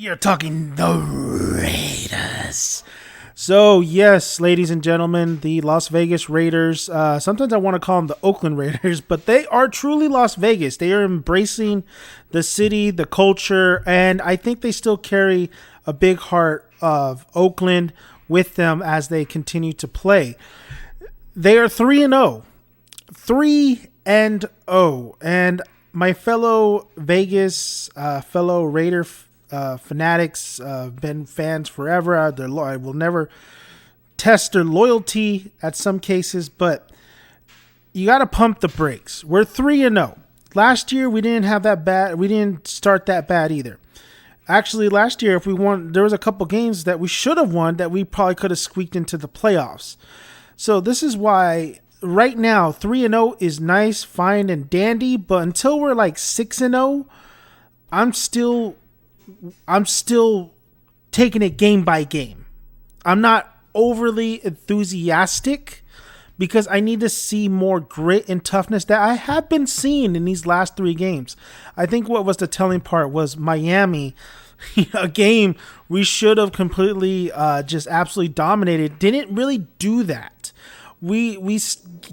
You're talking the Raiders. So, yes, ladies and gentlemen, the Las Vegas Raiders. Sometimes I want to call them the Oakland Raiders, but they are truly Las Vegas. They are embracing the city, the culture, and I think they still carry a big heart of Oakland with them as they continue to play. They are 3-0. 3-0. And my fellow Vegas, fellow Raider fanatics, been fans forever. I will never test their loyalty at some cases, but you got to pump the brakes. We're 3-0. Last year we didn't have that bad. We didn't start that bad either. Actually, last year if we won, there was a couple games that we should have won that we probably could have squeaked into the playoffs. So this is why right now 3-0 is nice, fine, and dandy. But until we're like 6-0, I'm still taking it game by game. I'm not overly enthusiastic because I need to see more grit and toughness that I have been seeing in these last three games. I think what was the telling part was Miami, a game we should have completely just absolutely dominated. Didn't really do that. We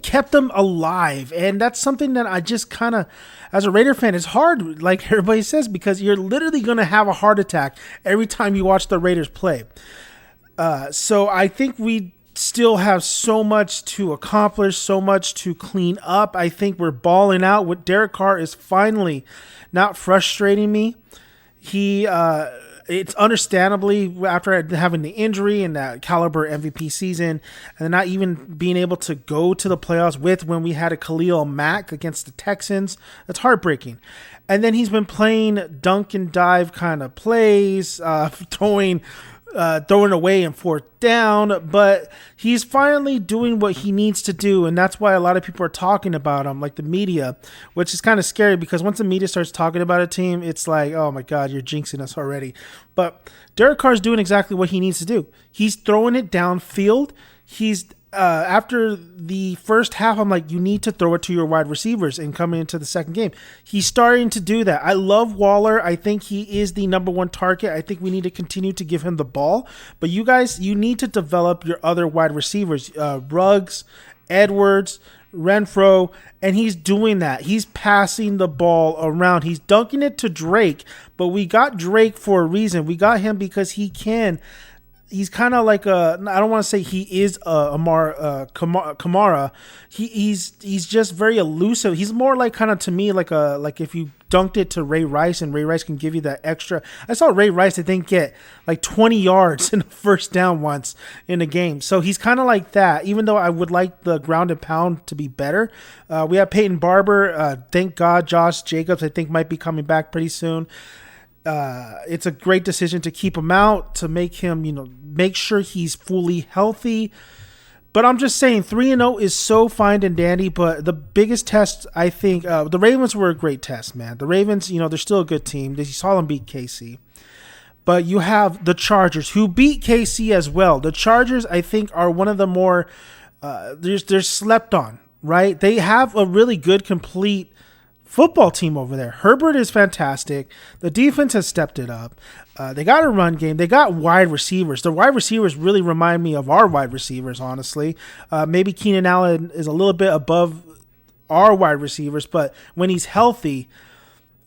kept them alive, and that's something that I just kind of, as a Raider fan, it's hard, like everybody says, because you're literally going to have a heart attack every time you watch the Raiders play. So I think we still have so much to accomplish, so much to clean up. I think we're balling out. What Derek Carr is finally not frustrating me. It's understandably after having the injury and that caliber MVP season and not even being able to go to the playoffs with when we had a Khalil Mack against the Texans. That's heartbreaking. And then he's been playing dunk and dive kind of plays, throwing away in fourth down, but he's finally doing what he needs to do, and that's why a lot of people are talking about him, like the media, which is kind of scary because once the media starts talking about a team, it's like, oh my God, you're jinxing us already. But Derek Carr's doing exactly what he needs to do. He's throwing it downfield. He's after the first half, I'm like, you need to throw it to your wide receivers and coming into the second game. He's starting to do that. I love Waller. I think he is the number one target. I think we need to continue to give him the ball. But you guys, you need to develop your other wide receivers, Ruggs, Edwards, Renfro, and he's doing that. He's passing the ball around. He's dunking it to Drake, but we got Drake for a reason. We got him because he can. He's kind of like I don't want to say he is Kamara. He's just very elusive. He's more like kind of to me like if you dunked it to Ray Rice and Ray Rice can give you that extra. I saw Ray Rice, I think, get like 20 yards in the first down once in a game. So he's kind of like that, even though I would like the ground and pound to be better. We have Peyton Barber. Thank God Josh Jacobs, I think, might be coming back pretty soon. It's a great decision to keep him out, to make him, make sure he's fully healthy. But I'm just saying 3-0 is so fine and dandy. But the biggest test, I think, the Ravens were a great test, man. The Ravens, they're still a good team. You saw them beat KC. But you have the Chargers, who beat KC as well. The Chargers, I think, are one of the more, they're slept on, right? They have a really good, complete football team over there. Herbert is fantastic. The defense has stepped it up. They got a run game. They got wide receivers. The wide receivers really remind me of our wide receivers, honestly. Maybe Keenan Allen is a little bit above our wide receivers, but when he's healthy.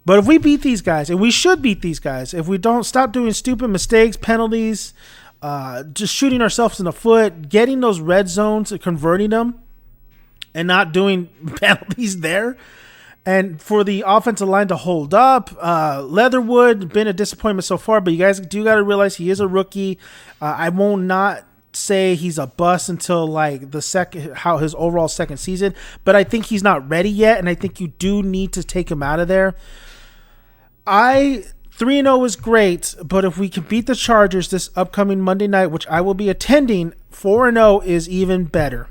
But if we beat these guys, and we should beat these guys, if we don't stop doing stupid mistakes, penalties, just shooting ourselves in the foot, getting those red zones, converting them, and not doing penalties there, and for the offensive line to hold up, Leatherwood, been a disappointment so far, but you guys do got to realize he is a rookie. I won't not say he's a bust until like his overall second season, but I think he's not ready yet, and I think you do need to take him out of there. 3-0 is great, but if we can beat the Chargers this upcoming Monday night, which I will be attending, 4-0 is even better.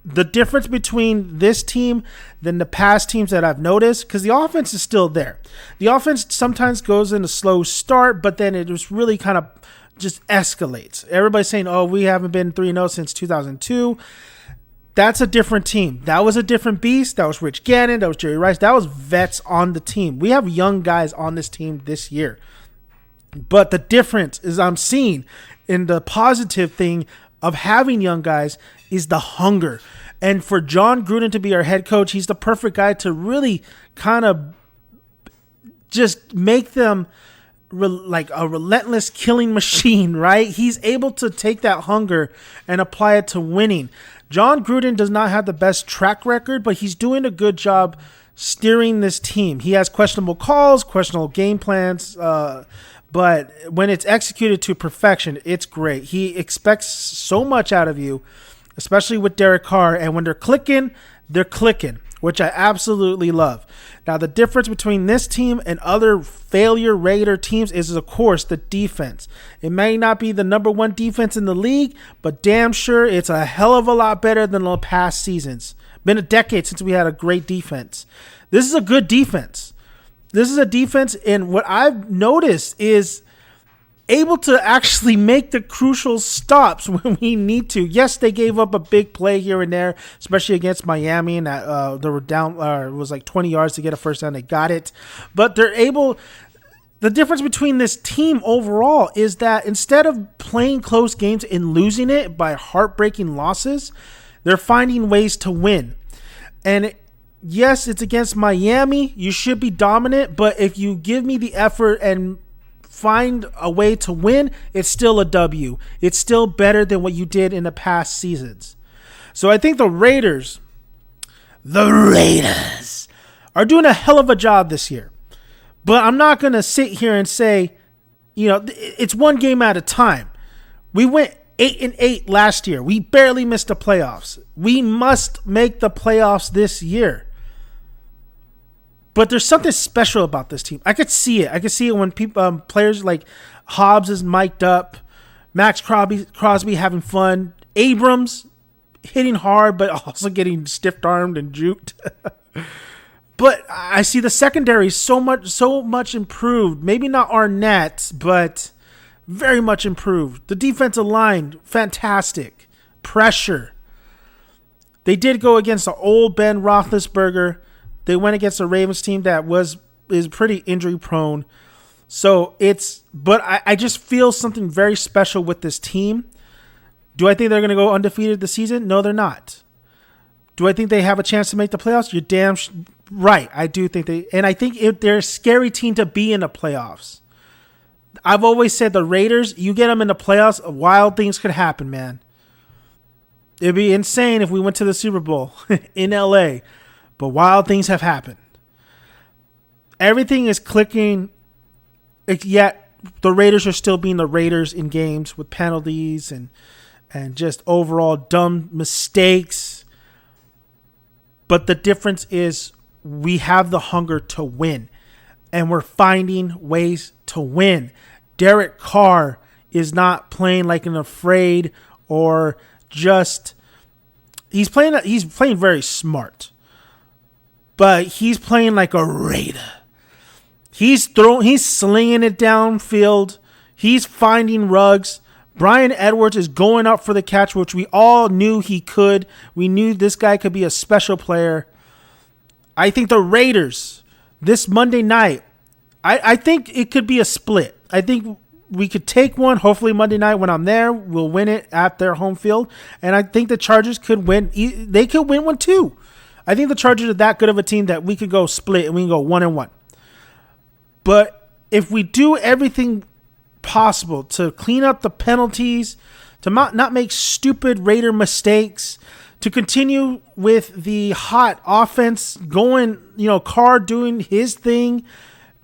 The difference between this team than the past teams that I've noticed, because the offense is still there. The offense sometimes goes in a slow start, but then it just really kind of just escalates. Everybody's saying, oh, we haven't been 3-0 since 2002. That's a different team. That was a different beast. That was Rich Gannon. That was Jerry Rice. That was vets on the team. We have young guys on this team this year. But the difference is I'm seeing in the positive thing of having young guys is the hunger. And for John Gruden to be our head coach, he's the perfect guy to really kind of just make them like a relentless killing machine, right? He's able to take that hunger and apply it to winning. John Gruden does not have the best track record, but he's doing a good job steering this team. He has questionable calls, questionable game plans, but when it's executed to perfection, it's great. He expects so much out of you, especially with Derek Carr, and when they're clicking, which I absolutely love. Now, the difference between this team and other failure Raider teams is, of course, the defense. It may not be the number one defense in the league, but damn sure it's a hell of a lot better than the past seasons. Been a decade since we had a great defense. This is a good defense. This is a defense, and what I've noticed is able to actually make the crucial stops when we need to. Yes, they gave up a big play here and there, especially against Miami, and they were down. It was like 20 yards to get a first down. They got it, but they're able. The difference between this team overall is that instead of playing close games and losing it by heartbreaking losses, they're finding ways to win. And yes, it's against Miami. You should be dominant, but if you give me the effort and find a way to win, it's still a W. It's still better than what you did in the past seasons. So I think the Raiders are doing a hell of a job this year. But I'm not going to sit here and say, it's one game at a time. We went 8-8 last year. We barely missed the playoffs. We must make the playoffs this year. But there's something special about this team. I could see it. I could see it when people, players like Hobbs is mic'd up, Max Crosby having fun, Abrams hitting hard, but also getting stiff-armed and juked. But I see the secondary so much improved. Maybe not Arnett, but very much improved. The defensive line, fantastic. Pressure. They did go against the old Ben Roethlisberger. They went against a Ravens team that is pretty injury prone. But I just feel something very special with this team. Do I think they're going to go undefeated this season? No, they're not. Do I think they have a chance to make the playoffs? You're damn right. I do think and I think they're a scary team to be in the playoffs. I've always said the Raiders, you get them in the playoffs, wild things could happen, man. It'd be insane if we went to the Super Bowl in LA. But wild things have happened. Everything is clicking, yet the Raiders are still being the Raiders in games with penalties and just overall dumb mistakes. But the difference is we have the hunger to win, and we're finding ways to win. Derek Carr is not playing like an afraid or just he's playing very smart. But he's playing like a Raider. He's slinging it downfield. He's finding rugs. Bryan Edwards is going up for the catch, which we all knew he could. We knew this guy could be a special player. I think the Raiders, this Monday night, I think it could be a split. I think we could take one. Hopefully Monday night when I'm there, we'll win it at their home field. And I think the Chargers could win. They could win one too. I think the Chargers are that good of a team that we could go split and we can go 1-1. But if we do everything possible to clean up the penalties, to not make stupid Raider mistakes, to continue with the hot offense going, Carr doing his thing,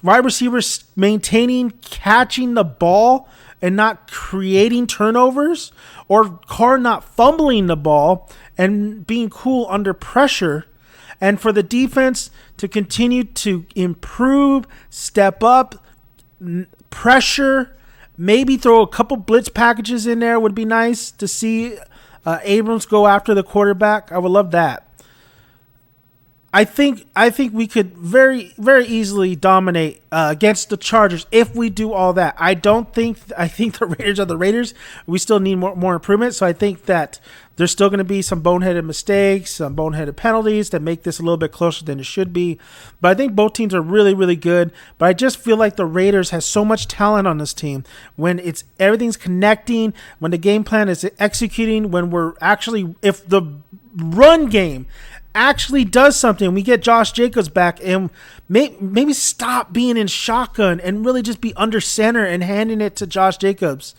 wide receivers maintaining, catching the ball and not creating turnovers, or Carr not fumbling the ball and being cool under pressure, and for the defense to continue to improve, step up, pressure, maybe throw a couple blitz packages in there would be nice to see Abrams go after the quarterback. I would love that. I think we could very easily dominate against the Chargers if we do all that. I think the Raiders are the Raiders. We still need more improvement. So I think that there's still going to be some boneheaded mistakes, some boneheaded penalties that make this a little bit closer than it should be. But I think both teams are really good. But I just feel like the Raiders has so much talent on this team when it's everything's connecting, when the game plan is executing, when we're actually if the run game actually does something. We get Josh Jacobs back and maybe stop being in shotgun and really just be under center and handing it to Josh Jacobs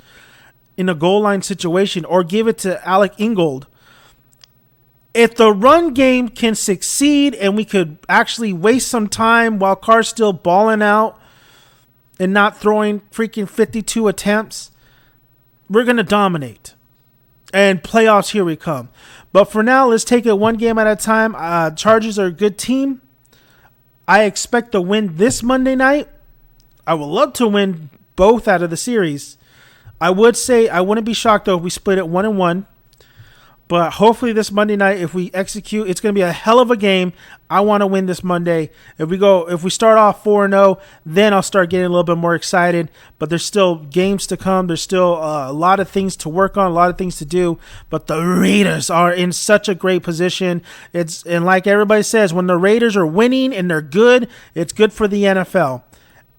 in a goal line situation, or give it to Alec Ingold. If the run game can succeed and we could actually waste some time while Carr's still balling out and not throwing freaking 52 attempts, we're going to dominate. And playoffs, here we come. But for now, let's take it one game at a time. Chargers are a good team. I expect to win this Monday night. I would love to win both out of the series. I would say I wouldn't be shocked, though, if we split it 1-1. But hopefully this Monday night, if we execute, it's going to be a hell of a game. I want to win this Monday. If we start off 4-0, then I'll start getting a little bit more excited. But there's still games to come. There's still a lot of things to work on, a lot of things to do. But the Raiders are in such a great position. And like everybody says, when the Raiders are winning and they're good, it's good for the NFL.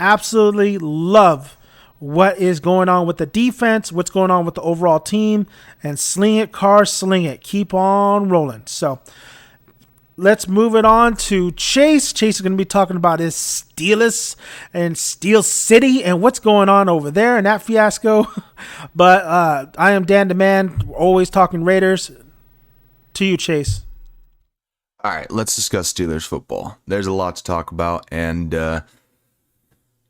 Absolutely love what is going on with the defense, what's going on with the overall team, and sling it, Carr, sling it. Keep on rolling. So let's move it on to Chase. Chase is going to be talking about his Steelers and Steel City and what's going on over there in that fiasco. But I am Dan the Man, always talking Raiders. To you, Chase. All right, let's discuss Steelers football. There's a lot to talk about, and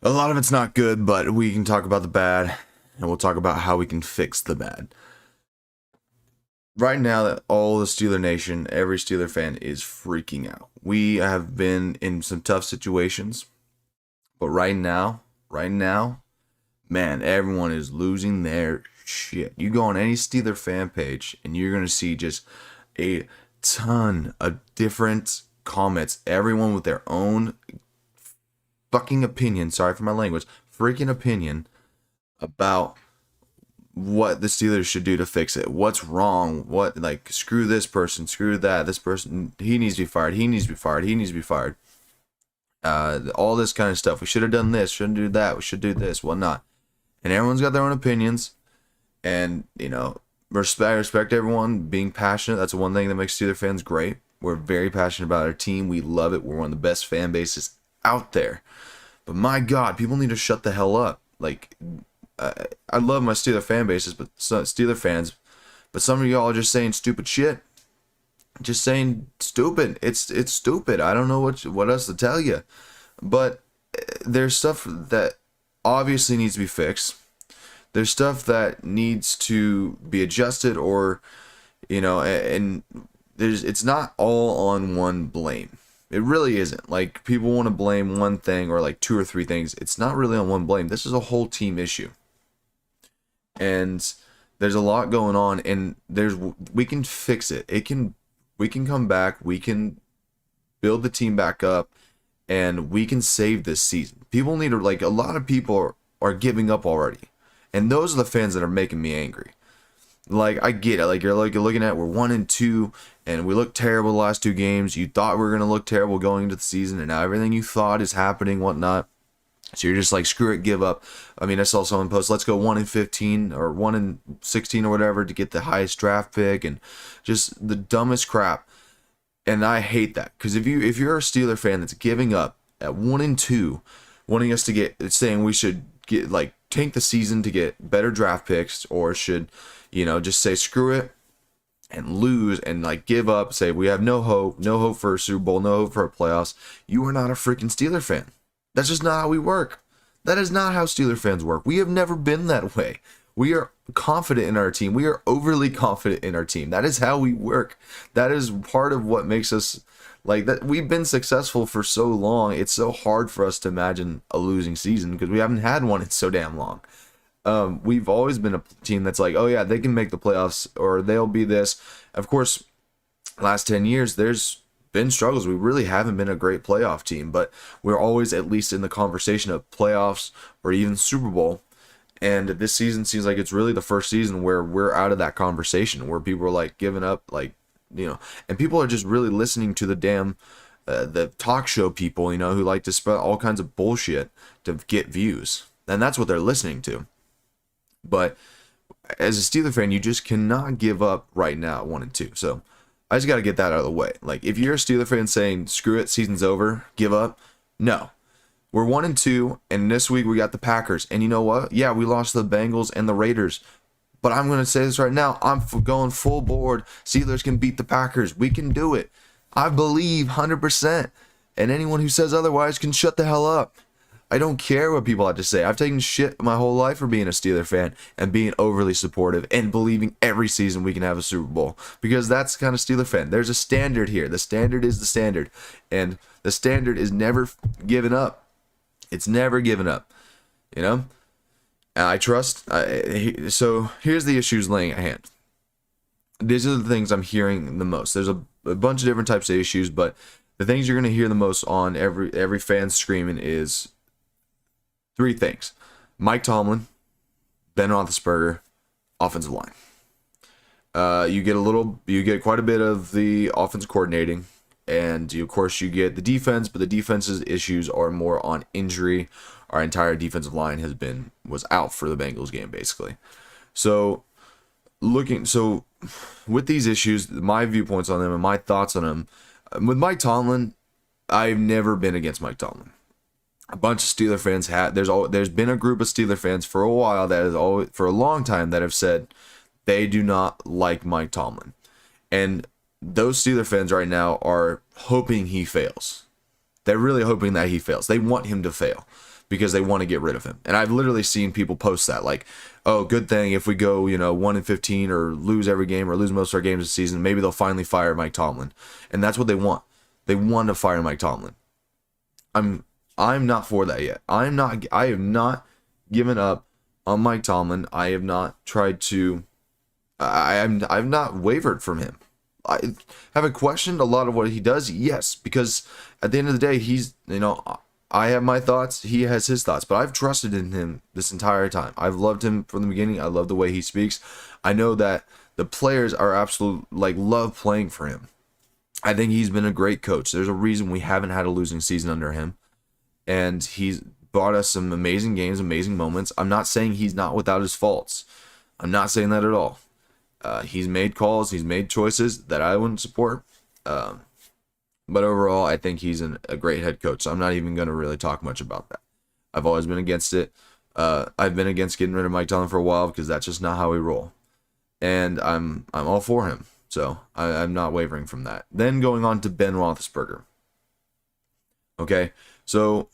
a lot of it's not good, but we can talk about the bad, and we'll talk about how we can fix the bad. Right now, that all the Steeler Nation, every Steeler fan is freaking out. We have been in some tough situations, but right now, man, everyone is losing their shit. You go on any Steeler fan page, and you're going to see just a ton of different comments, everyone with their own fucking opinion, sorry for my language, freaking opinion about what the Steelers should do to fix it. What's wrong? What, like, screw this person, screw that, this person, he needs to be fired, he needs to be fired, he needs to be fired. All this kind of stuff. We should have done this, shouldn't do that, we should do this, whatnot. And everyone's got their own opinions. And, you know, respect everyone being passionate. That's one thing that makes Steelers fans great. We're very passionate about our team. We love it. We're one of the best fan bases out there. But my God, people need to shut the hell up. Like, I love my Steeler fan bases, but Steeler fans, but some of y'all are just saying stupid shit. Just saying stupid. It's stupid. I don't know what else to tell you. But there's stuff that obviously needs to be fixed. There's stuff that needs to be adjusted, or, you know, and it's not all on one blame. It really isn't. Like, people want to blame one thing or like two or three things. It's not really on one blame. This is a whole team issue. And there's a lot going on, and we can fix it. We can come back, we can build the team back up, and we can save this season. People need to, like, a lot of people are giving up already. And those are the fans that are making me angry. Like, I get it. Like, you're looking at, we're 1-2, and we look terrible the last two games. You thought we were going to look terrible going into the season, and now everything you thought is happening, whatnot. So you're just like, screw it, give up. I mean, I saw someone post, let's go 1-15 or 1-16 or whatever to get the highest draft pick, and just the dumbest crap. And I hate that, because if you're a Steeler fan that's giving up at 1-2, wanting us to saying we should get, like, tank the season to get better draft picks, or should, you know, just say screw it and lose and, like, give up, say we have no hope for a Super Bowl, no hope for a playoffs, you are not a freaking Steeler fan. That's just not how we work. That is not how Steeler fans work. We have never been that way. We are confident in our team. We are overly confident in our team. That is how we work. That is part of what makes us, like, that. We've been successful for so long. It's so hard for us to imagine a losing season because we haven't had one in so damn long. We've always been a team that's like, oh yeah, they can make the playoffs, or they'll be this. Of course, last 10 years, there's been struggles. We really haven't been a great playoff team, but we're always at least in the conversation of playoffs or even Super Bowl. And this season seems like it's really the first season where we're out of that conversation, where people are like giving up, like, and people are just really listening to the damn the talk show people, who like to spread all kinds of bullshit to get views, and that's what they're listening to. But as a Steeler fan, you just cannot give up right now at 1-2. So I just got to get that out of the way. Like, if you're a Steeler fan saying screw it, season's over, give up, no. We're 1-2, and this week we got the Packers. And you know what? Yeah, we lost to the Bengals and the Raiders. But I'm going to say this right now. I'm going full board. Steelers can beat the Packers. We can do it. I believe 100%. And anyone who says otherwise can shut the hell up. I don't care what people have to say. I've taken shit my whole life for being a Steeler fan and being overly supportive and believing every season we can have a Super Bowl. Because that's the kind of Steeler fan. There's a standard here. The standard is the standard. And the standard is never given up. It's never given up, And I trust. So here's the issues laying at hand. These are the things I'm hearing the most. There's a bunch of different types of issues, but the things you're going to hear the most on every fan screaming is three things: Mike Tomlin, Ben Roethlisberger, offensive line. You get quite a bit of the offensive coordinating. And of course you get the defense, but the defense's issues are more on injury. Our entire defensive line was out for the Bengals game, basically. So with these issues, my viewpoints on them and my thoughts on them, with Mike Tomlin, I've never been against Mike Tomlin. A bunch of Steeler fans there's been a group of Steeler fans for a while for a long time that have said they do not like Mike Tomlin. And those Steeler fans right now are hoping he fails. They're really hoping that he fails. They want him to fail because they want to get rid of him. And I've literally seen people post that, like, oh, good thing if we go, 1-15 or lose every game or lose most of our games this season, maybe they'll finally fire Mike Tomlin. And that's what they want. They want to fire Mike Tomlin. I'm not for that yet. I have not given up on Mike Tomlin. I have not tried to I've not wavered from him. I haven't questioned a lot of what he does, yes, because at the end of the day, he's, I have my thoughts, he has his thoughts, but I've trusted in him this entire time. I've loved him from the beginning. I love the way he speaks. I know that the players are love playing for him. I think he's been a great coach. There's a reason we haven't had a losing season under him, and he's brought us some amazing games, amazing moments. I'm not saying he's not without his faults. I'm not saying that at all. He's made calls, he's made choices that I wouldn't support. But overall, I think he's a great head coach. So I'm not even going to really talk much about that. I've always been against it. I've been against getting rid of Mike Tomlin for a while because that's just not how we roll. And I'm all for him. So I'm not wavering from that. Then going on to Ben Roethlisberger. Okay, so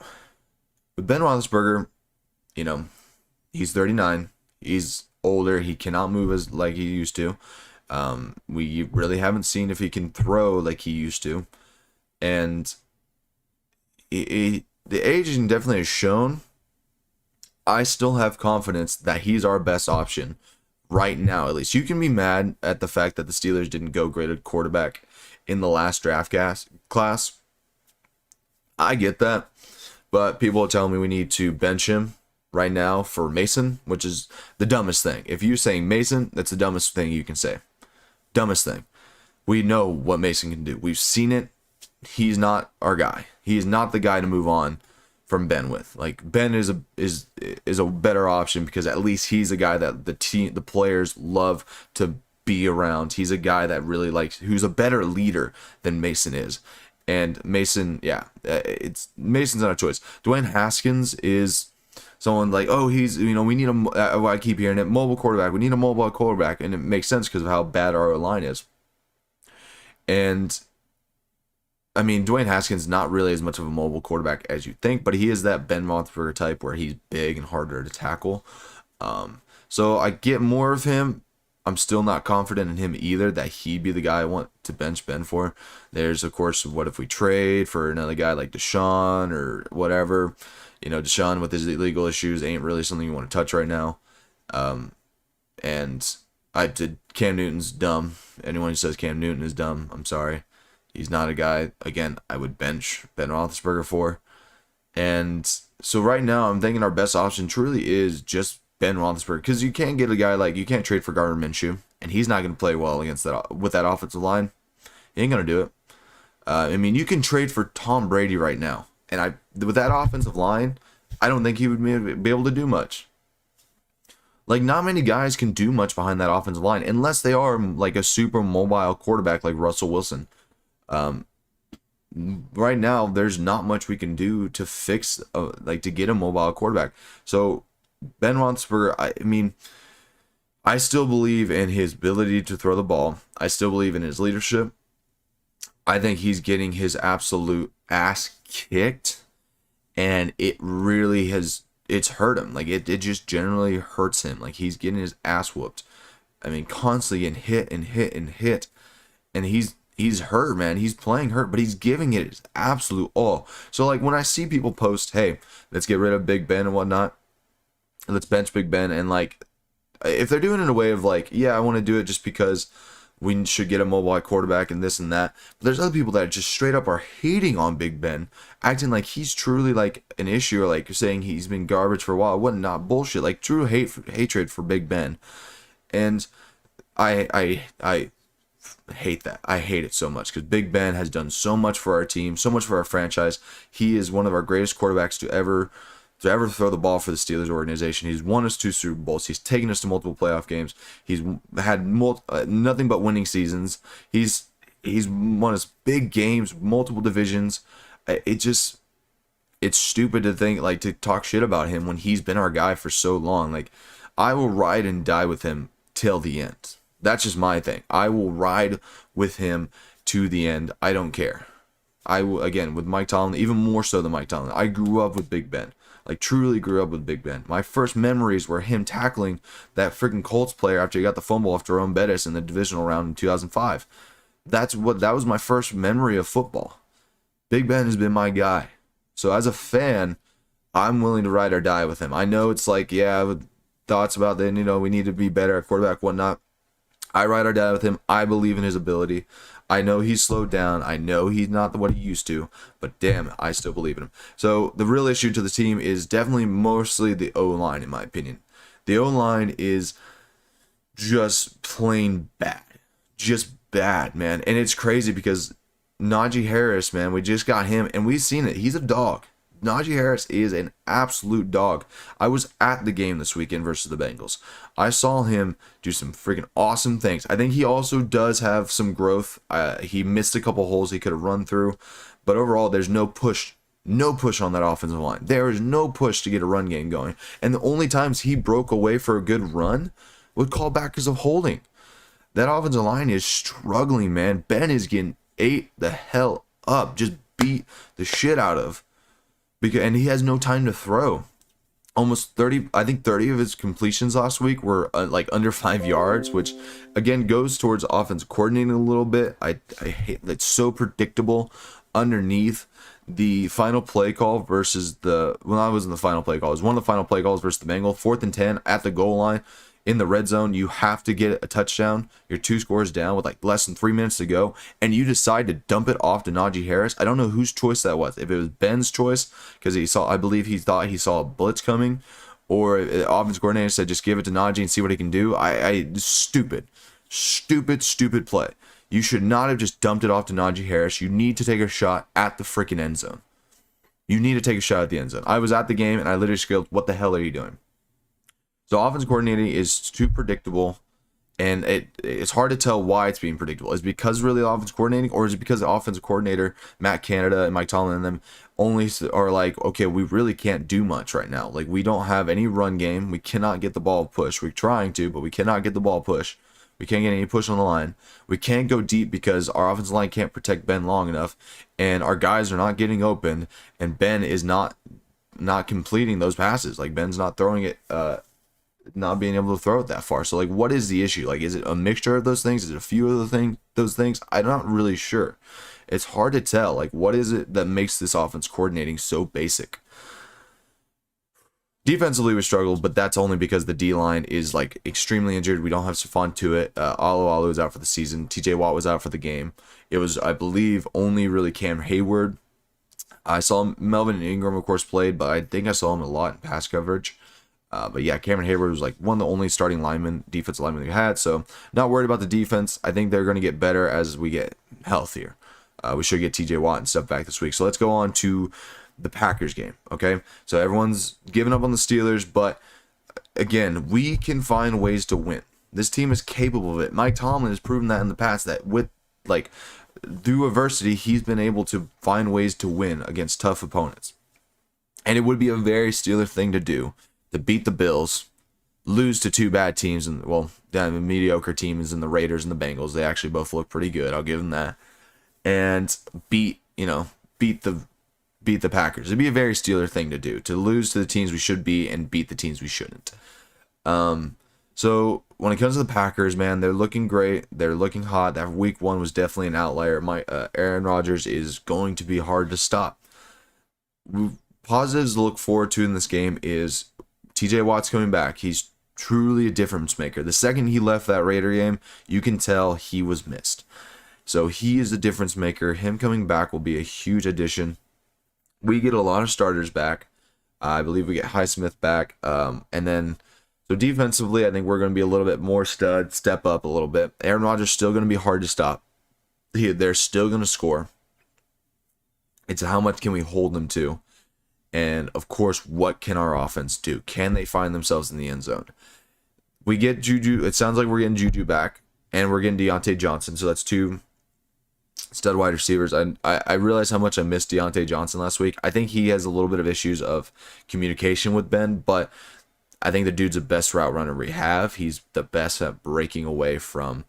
with Ben Roethlisberger, he's 39. He's older. He cannot move as like he used to. We really haven't seen if he can throw like he used to. And the aging definitely has shown. I still have confidence that he's our best option right now, at least. You can be mad at the fact that the Steelers didn't go great at quarterback in the last draft class. I get that. But people are telling me we need to bench him right now for Mason, which is the dumbest thing. If you're saying Mason, that's the dumbest thing you can say. Dumbest thing. We know what Mason can do. We've seen it. He's not our guy. He is not the guy to move on from Ben with. Like, Ben is a better option because at least he's a guy that the players love to be around. He's a guy that really who's a better leader than Mason is. And Mason, Mason's not a choice. Dwayne Haskins is someone he's, we need I keep hearing it, mobile quarterback. We need a mobile quarterback. And it makes sense because of how bad our line is. And, I mean, Dwayne Haskins not really as much of a mobile quarterback as you think, but he is that Ben Roethlisberger type where he's big and harder to tackle. So I get more of him. I'm still not confident in him either that he'd be the guy I want to bench Ben for. There's, of course, what if we trade for another guy like Deshaun or whatever. Deshaun with his legal issues ain't really something you want to touch right now. And Cam Newton's dumb. Anyone who says Cam Newton is dumb, I'm sorry. He's not a guy, again, I would bench Ben Roethlisberger for. And so right now, I'm thinking our best option truly is just Ben Roethlisberger, because you can't get a guy like, you can't trade for Gardner Minshew, and he's not going to play well against that with that offensive line. He ain't going to do it. I mean, you can trade for Tom Brady right now, and with that offensive line, I don't think he would be able to do much. Like, not many guys can do much behind that offensive line unless they are like a super mobile quarterback like Russell Wilson. Right now, there's not much we can do to fix, like, to get a mobile quarterback. So Ben Roethlisberger, I mean, I still believe in his ability to throw the ball. I still believe in his leadership. I think he's getting his absolute ass kicked, and it really has, it's hurt him. Like, it just generally hurts him. Like, he's getting his ass whooped. I mean, constantly getting hit and hit and hit. And he's hurt, man. He's playing hurt, but he's giving it his absolute all. So, like, when I see people post, hey, let's get rid of Big Ben and whatnot, let's bench Big Ben, and, like, if they're doing it in a way of, like, yeah, I want to do it just because we should get a mobile quarterback and this and that. But there's other people that just straight up are hating on Big Ben, acting like he's truly, like, an issue, or, like, you're saying he's been garbage for a while. What not bullshit. Like, true hatred for Big Ben. And I hate that. I hate it so much, because Big Ben has done so much for our team, so much for our franchise. He is one of our greatest quarterbacks to ever throw the ball for the Steelers organization. He's won us 2 Super Bowls. He's taken us to multiple playoff games. He's had nothing but winning seasons. He's won us big games, multiple divisions. It's stupid to think, like, to talk shit about him when he's been our guy for so long. Like, I will ride and die with him till the end. That's just my thing. I will ride with him to the end. I don't care. I will, again, with Mike Tomlin, even more so than Mike Tomlin. I grew up with Big Ben. Like, truly grew up with Big Ben. My first memories were him tackling that freaking Colts player after he got the fumble off Jerome Bettis in the divisional round in 2005. That was my first memory of football. Big Ben has been my guy. So as a fan, I'm willing to ride or die with him. I know it's like, yeah, with thoughts about then, we need to be better at quarterback, whatnot. I ride or die with him. I believe in his ability. I know he's slowed down. I know he's not what he used to, but damn, I still believe in him. So the real issue to the team is definitely mostly the O-line, in my opinion. The O-line is just plain bad. Just bad, man. And it's crazy because Najee Harris, man, we just got him, and we've seen it. He's a dog. Najee Harris is an absolute dog. I was at the game this weekend versus the Bengals. I saw him do some freaking awesome things. I think he also does have some growth. He missed a couple holes he could have run through. But overall, there's no push. No push on that offensive line. There is no push to get a run game going. And the only times he broke away for a good run would call back because of holding. That offensive line is struggling, man. Ben is getting ate the hell up. Just beat the shit out of. And he has no time to throw. Almost 30, I think 30 of his completions last week were like under 5 yards, which again goes towards offense coordinating a little bit. I hate, it's so predictable underneath the final play call versus I was in the final play call. It was one of the final play calls versus the Bengals. 4th and 10 at the goal line. In the red zone, you have to get a touchdown. You're 2 scores down with like less than 3 minutes to go, and you decide to dump it off to Najee Harris. I don't know whose choice that was. If it was Ben's choice, because I believe he thought he saw a blitz coming, or the offense coordinator said just give it to Najee and see what he can do. Stupid play. You should not have just dumped it off to Najee Harris. You need to take a shot at the freaking end zone. You need to take a shot at the end zone. I was at the game and I literally screamed, "What the hell are you doing?" So offense coordinating is too predictable, and it's hard to tell why it's being predictable. Is it because really the offense coordinating, or is it because the offensive coordinator, Matt Canada and Mike Tomlin and them, only are like, okay, we really can't do much right now. Like, we don't have any run game. We cannot get the ball pushed. We're trying to, but we cannot get the ball pushed. We can't get any push on the line. We can't go deep because our offensive line can't protect Ben long enough, and our guys are not getting open, and Ben is not completing those passes. Like, Ben's not throwing it, not being able to throw it that far. So, like, what is the issue? Like, is it a mixture of those things? Is it a few of those things? I'm not really sure. It's hard to tell. Like, what is it that makes this offense coordinating so basic? Defensively, we struggled, but that's only because the D line is like extremely injured. We don't have Stephon Tuitt. Alu was out for the season. TJ Watt was out for the game. It was, I believe, only really Cam Hayward. I saw Melvin Ingram, of course, played, but I think I saw him a lot in pass coverage. But yeah, Cameron Hayward was like one of the only starting defensive linemen they had. So not worried about the defense. I think they're going to get better as we get healthier. We should get TJ Watt and stuff back this week. So let's go on to the Packers game. Okay, so everyone's giving up on the Steelers, but again, we can find ways to win. This team is capable of it. Mike Tomlin has proven that in the past, that with like through adversity, he's been able to find ways to win against tough opponents. And it would be a very Steeler thing to do, to beat the Bills, lose to two bad teams, and well, the mediocre teams in the Raiders and the Bengals. They actually both look pretty good. I'll give them that. And beat the Packers. It'd be a very Steeler thing to do, to lose to the teams we should be and beat the teams we shouldn't. So when it comes to the Packers, man, they're looking great. They're looking hot. That week one was definitely an outlier. Aaron Rodgers is going to be hard to stop. Positives to look forward to in this game is TJ Watt's coming back. He's truly a difference maker. The second he left that Raider game, you can tell he was missed. So he is a difference maker. Him coming back will be a huge addition. We get a lot of starters back. I believe we get Highsmith back. And then, so defensively, I think we're going to be a little bit more step up a little bit. Aaron Rodgers still going to be hard to stop. They're still going to score. It's how much can we hold them to? And, of course, what can our offense do? Can they find themselves in the end zone? We get Juju. It sounds like we're getting Juju back. And we're getting Deontay Johnson. So that's two stud wide receivers. I realized how much I missed Deontay Johnson last week. I think he has a little bit of issues of communication with Ben, but I think the dude's the best route runner we have. He's the best at breaking away from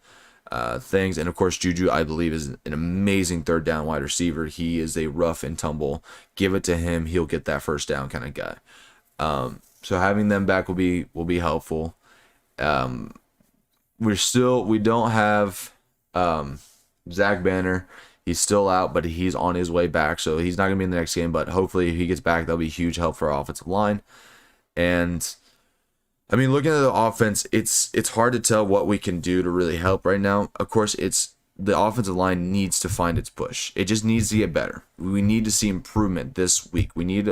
things. And of course, Juju, I believe, is an amazing third down wide receiver. He is a rough and tumble. Give it to him, he'll get that first down kind of guy. So having them back will be helpful. We don't have Zach Banner. He's still out, but he's on his way back, so he's not going to be in the next game, but hopefully if he gets back, that'll be huge help for our offensive line. And I mean, looking at the offense, it's hard to tell what we can do to really help right now. Of course, the offensive line needs to find its push. It just needs to get better. We need to see improvement this week. We need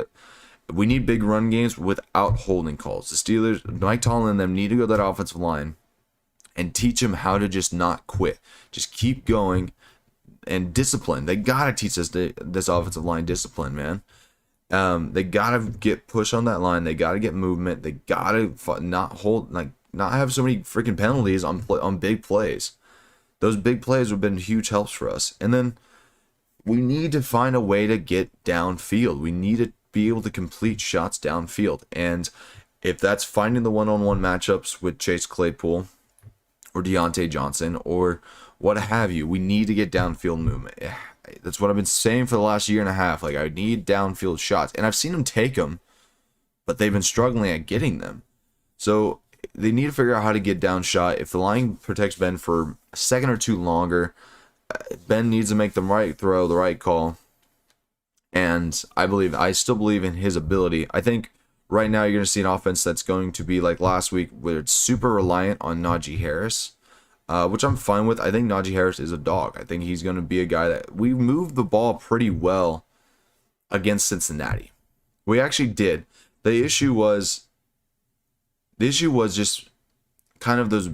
big run games without holding calls. The Steelers, Mike Tomlin and them need to go to that offensive line and teach them how to just not quit. Just keep going and discipline. They got to teach us this offensive line discipline, man. They got to get push on that line. They got to get movement. They got to not have so many freaking penalties on big plays. Those big plays have been huge helps for us. And then we need to find a way to get downfield. We need to be able to complete shots downfield. And if that's finding the one-on-one matchups with Chase Claypool or Deontay Johnson or what have you, we need to get downfield movement. That's what I've been saying for the last year and a half. Like, I need downfield shots. And I've seen them take them, but they've been struggling at getting them. So they need to figure out how to get down shot. If the line protects Ben for a second or two longer, Ben needs to make the right throw, the right call. And I still believe in his ability. I think right now you're going to see an offense that's going to be like last week, where it's super reliant on Najee Harris, which I'm fine with. I think Najee Harris is a dog. I think he's going to be a guy that we moved the ball pretty well against Cincinnati. We actually did. The issue was just kind of those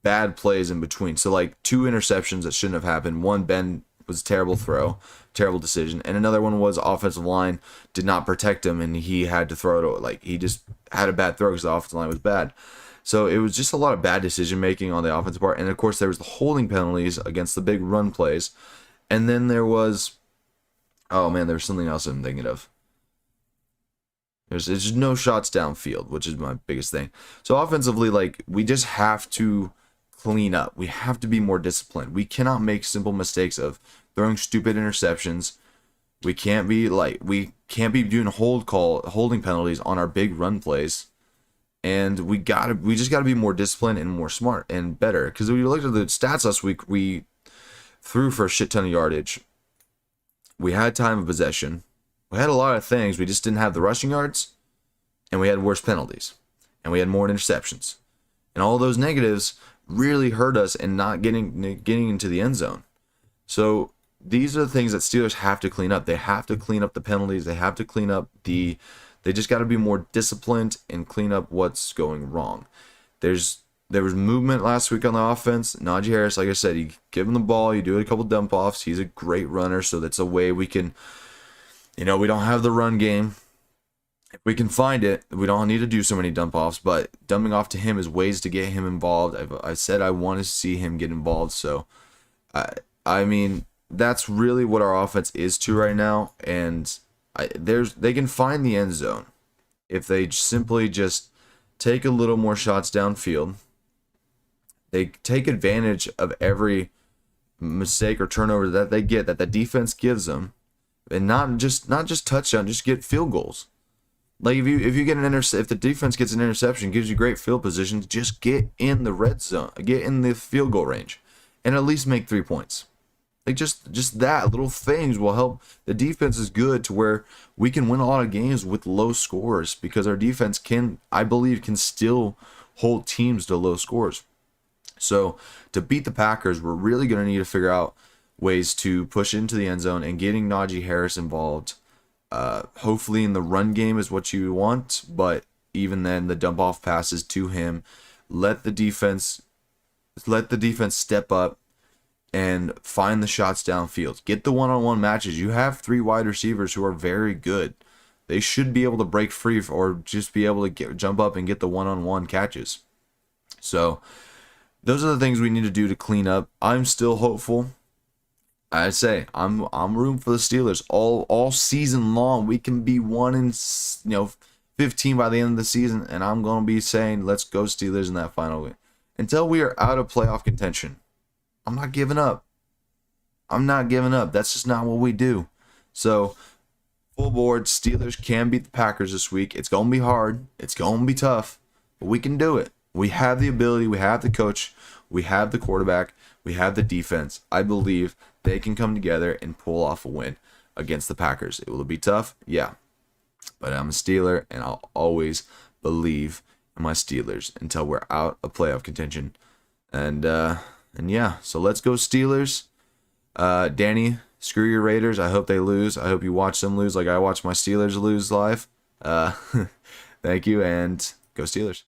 bad plays in between. So like two interceptions that shouldn't have happened. One, Ben was a terrible throw, terrible decision, and another one was offensive line did not protect him, and he had to throw it. Like, he just had a bad throw because the offensive line was bad. So it was just a lot of bad decision making on the offensive part, and of course there was the holding penalties against the big run plays, and then there was, oh man, there was something else I'm thinking of. There's just no shots downfield, which is my biggest thing. So offensively, like, we just have to clean up. We have to be more disciplined. We cannot make simple mistakes of throwing stupid interceptions. We can't be doing holding penalties on our big run plays. And we just gotta be more disciplined and more smart and better. Because when you looked at the stats last week, we threw for a shit ton of yardage. We had time of possession. We had a lot of things. We just didn't have the rushing yards. and we had worse penalties, and we had more interceptions. And all those negatives really hurt us in not getting into the end zone. So these are the things that Steelers have to clean up. They have to clean up the penalties. They have to clean up they just got to be more disciplined and clean up what's going wrong. There was movement last week on the offense. Najee Harris, like I said, you give him the ball, you do a couple dump offs. He's a great runner, so that's a way we can, we don't have the run game. If we can find it, we don't need to do so many dump offs, but dumping off to him is ways to get him involved. I said I want to see him get involved, so I mean, that's really what our offense is to right now, and they can find the end zone if they simply just take a little more shots downfield. They take advantage of every mistake or turnover that they get, that the defense gives them, and not just touchdown, just get field goals. Like if you get if the defense gets an interception, gives you great field position, just get in the red zone, get in the field goal range, and at least make 3 points. Like just that little things will help. The defense is good to where we can win a lot of games with low scores because our defense I believe can still hold teams to low scores. So to beat the Packers, we're really going to need to figure out ways to push into the end zone and getting Najee Harris involved. Hopefully in the run game is what you want, but even then the dump off passes to him. Let the defense step up and find the shots downfield. Get the one-on-one matches. You have 3 wide receivers who are very good. They should be able to break free or just be able to jump up and get the one-on-one catches. So those are the things we need to do to clean up. I'm still hopeful. I say I'm rooting for the Steelers all season long. We can be 1-15 by the end of the season, and I'm gonna be saying let's go Steelers in that final win. Until we are out of playoff contention, I'm not giving up. That's just not what we do. So full board, Steelers can beat the Packers this week. It's gonna be hard. It's gonna be tough, but we can do it. We have the ability. We have the coach. We have the quarterback. We have the defense. I believe they can come together and pull off a win against the Packers. It will be tough, yeah. But I'm a Steeler, and I'll always believe in my Steelers until we're out of playoff contention. And yeah, so let's go Steelers. Danny, screw your Raiders. I hope they lose. I hope you watch them lose like I watch my Steelers lose live. Thank you, and go Steelers.